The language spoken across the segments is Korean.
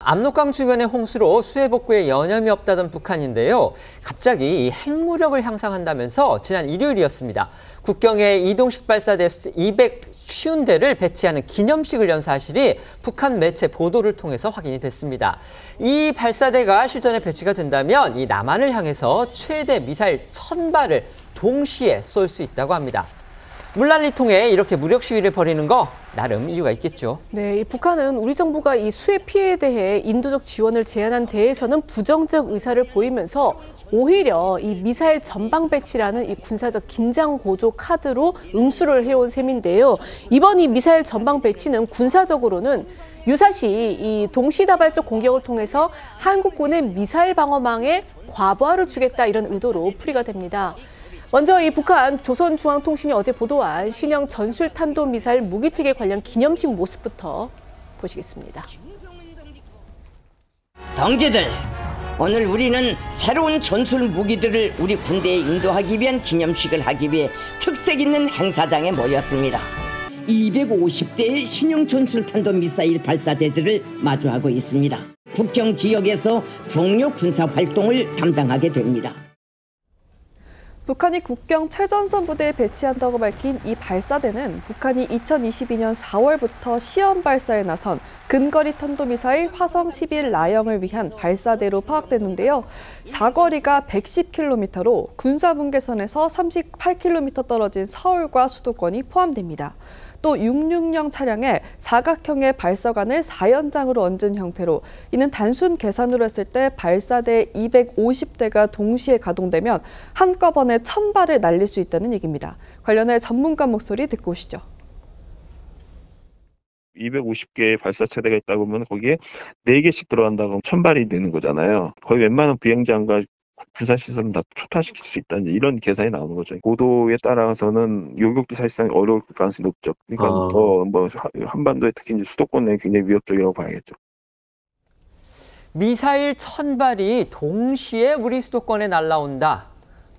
압록강 주변의 홍수로 수해 복구에 여념이 없다던 북한인데요. 갑자기 이 핵무력을 향상한다면서 지난 일요일이었습니다. 국경에 이동식 발사대 250대를 배치하는 기념식을 연 사실이 북한 매체 보도를 통해서 확인이 됐습니다. 이 발사대가 실전에 배치가 된다면 이 남한을 향해서 최대 미사일 1000발을 동시에 쏠 수 있다고 합니다. 물난리 통해 이렇게 무력 시위를 벌이는 거 나름 이유가 있겠죠. 네, 북한은 우리 정부가 이 수해 피해에 대해 인도적 지원을 제안한 데에서는 부정적 의사를 보이면서 오히려 이 미사일 전방 배치라는 이 군사적 긴장 고조 카드로 응수를 해온 셈인데요. 이번 이 미사일 전방 배치는 군사적으로는 유사시 이 동시다발적 공격을 통해서 한국군의 미사일 방어망에 과부하를 주겠다 이런 의도로 풀이가 됩니다. 먼저 이 북한 조선중앙통신이 어제 보도한 신형 전술탄도미사일 무기체계 관련 기념식 모습부터 보시겠습니다. 동지들, 오늘 우리는 새로운 전술 무기들을 우리 군대에 인도하기 위한 기념식을 하기 위해 특색 있는 행사장에 모였습니다. 250대의 신형 전술탄도미사일 발사대들을 마주하고 있습니다. 국경 지역에서 중요 군사 활동을 담당하게 됩니다. 북한이 국경 최전선 부대에 배치한다고 밝힌 이 발사대는 북한이 2022년 4월부터 시험 발사에 나선 근거리 탄도미사일 화성 11 라형을 위한 발사대로 파악됐는데요. 사거리가 110km로 군사분계선에서 38km 떨어진 서울과 수도권이 포함됩니다. 또 660 차량에 사각형의 발사관을 4연장으로 얹은 형태로 이는 단순 계산으로 했을 때 발사대 250대가 동시에 가동되면 한꺼번에 1000발을 날릴 수 있다는 얘기입니다. 관련해 전문가 목소리 듣고 오시죠. 250개의 발사체대가 있다고 보면 거기에 4개씩 들어간다고 1000발이 되는 거잖아요. 거의 웬만한 비행장과 군사시설은 다 초토화시킬 수 있다는 이런 계산이 나오는 거죠. 고도에 따라서는 요격도 사실상 어려울 가능성이 높죠. 그러니까 더 한반도에 특히 이제 수도권에 굉장히 위협적이라고 봐야겠죠. 미사일 1000발이 동시에 우리 수도권에 날아온다.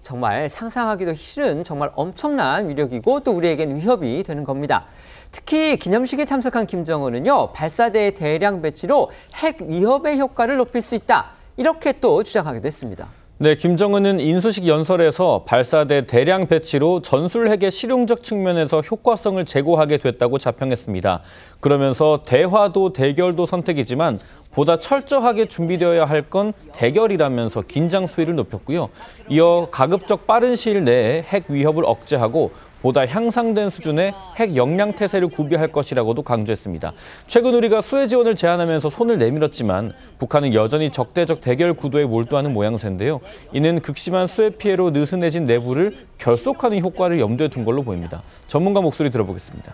정말 상상하기도 싫은 정말 엄청난 위력이고 또 우리에겐 위협이 되는 겁니다. 특히 기념식에 참석한 김정은은요, 발사대의 대량 배치로 핵 위협의 효과를 높일 수 있다. 이렇게 또 주장하기도 했습니다. 네, 김정은은 인수식 연설에서 발사대 대량 배치로 전술 핵의 실용적 측면에서 효과성을 제고하게 됐다고 자평했습니다. 그러면서 대화도 대결도 선택이지만 보다 철저하게 준비되어야 할 건 대결이라면서 긴장 수위를 높였고요. 이어 가급적 빠른 시일 내에 핵 위협을 억제하고 보다 향상된 수준의 핵 역량 태세를 구비할 것이라고도 강조했습니다. 최근 우리가 수해 지원을 제안하면서 손을 내밀었지만 북한은 여전히 적대적 대결 구도에 몰두하는 모양새인데요. 이는 극심한 수해 피해로 느슨해진 내부를 결속하는 효과를 염두에 둔 걸로 보입니다. 전문가 목소리 들어보겠습니다.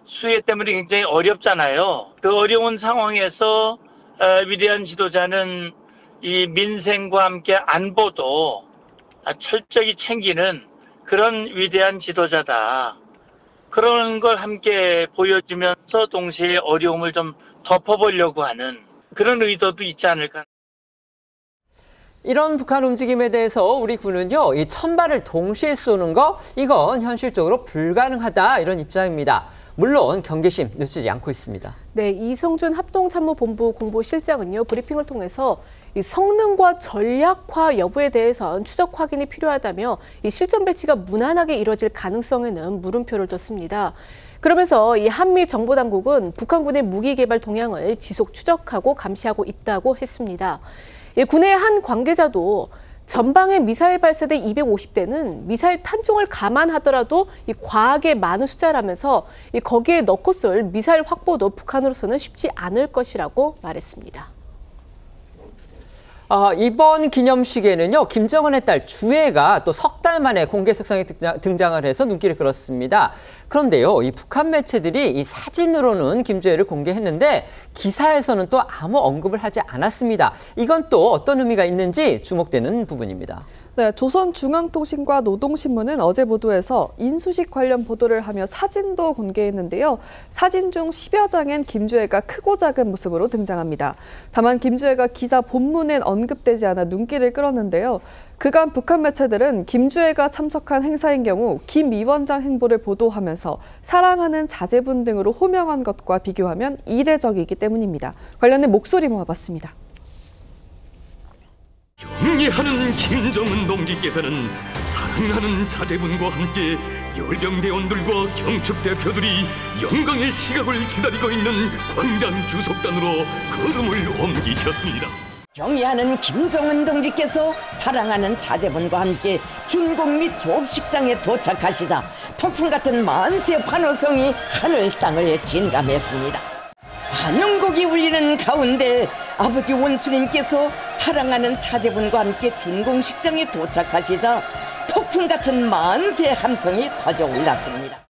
수해 때문에 굉장히 어렵잖아요. 그 어려운 상황에서 위대한 지도자는 이 민생과 함께 안보도 철저히 챙기는 그런 위대한 지도자다. 그런 걸 함께 보여주면서 동시에 어려움을 좀 덮어보려고 하는 그런 의도도 있지 않을까. 이런 북한 움직임에 대해서 우리 군은요, 이 1000발을 동시에 쏘는 거 이건 현실적으로 불가능하다 이런 입장입니다. 물론 경계심 늦추지 않고 있습니다. 네, 이성준 합동참모본부 공보실장은요, 브리핑을 통해서 이 성능과 전략화 여부에 대해선 추적 확인이 필요하다며 이 실전 배치가 무난하게 이뤄질 가능성에는 물음표를 뒀습니다. 그러면서 이 한미 정보당국은 북한군의 무기 개발 동향을 지속 추적하고 감시하고 있다고 했습니다. 이 군의 한 관계자도 전방의 미사일 발사대 250대는 미사일 탄종을 감안하더라도 이 과하게 많은 숫자라면서 이 거기에 넣고 쏠 미사일 확보도 북한으로서는 쉽지 않을 것이라고 말했습니다. 이번 기념식에는요, 김정은의 딸 주애가 또 석 달 만에 공개석상에 등장을 해서 눈길을 끌었습니다. 그런데요, 이 북한 매체들이 이 사진으로는 김주애를 공개했는데 기사에서는 또 아무 언급을 하지 않았습니다. 이건 또 어떤 의미가 있는지 주목되는 부분입니다. 네, 조선중앙통신과 노동신문은 어제 보도에서 인수식 관련 보도를 하며 사진도 공개했는데요. 사진 중 10여 장엔 김주애가 크고 작은 모습으로 등장합니다. 다만 김주애가 기사 본문엔 언급되지 않아 눈길을 끌었는데요. 그간 북한 매체들은 김주애가 참석한 행사인 경우 김 위원장 행보를 보도하면서 하면서 사랑하는 자제분 등으로 호명한 것과 비교하면 이례적이기 때문입니다. 관련된 목소리 모아봤습니다. 경례하는 김정은 동지께서는 사랑하는 자제분과 함께 연령대원들과 경축 대표들이 영광의 시각을 기다리고 있는 광장 주석단으로 걸음을 옮기셨습니다. 경의하는 김정은 동지께서 사랑하는 자제분과 함께 준공 및 졸업식장에 도착하시자 폭풍 같은 만세 환호성이 하늘 땅을 진감했습니다. 환영곡이 울리는 가운데 아버지 원수님께서 사랑하는 자제분과 함께 준공식장에 도착하시자 폭풍 같은 만세 함성이 터져 올랐습니다.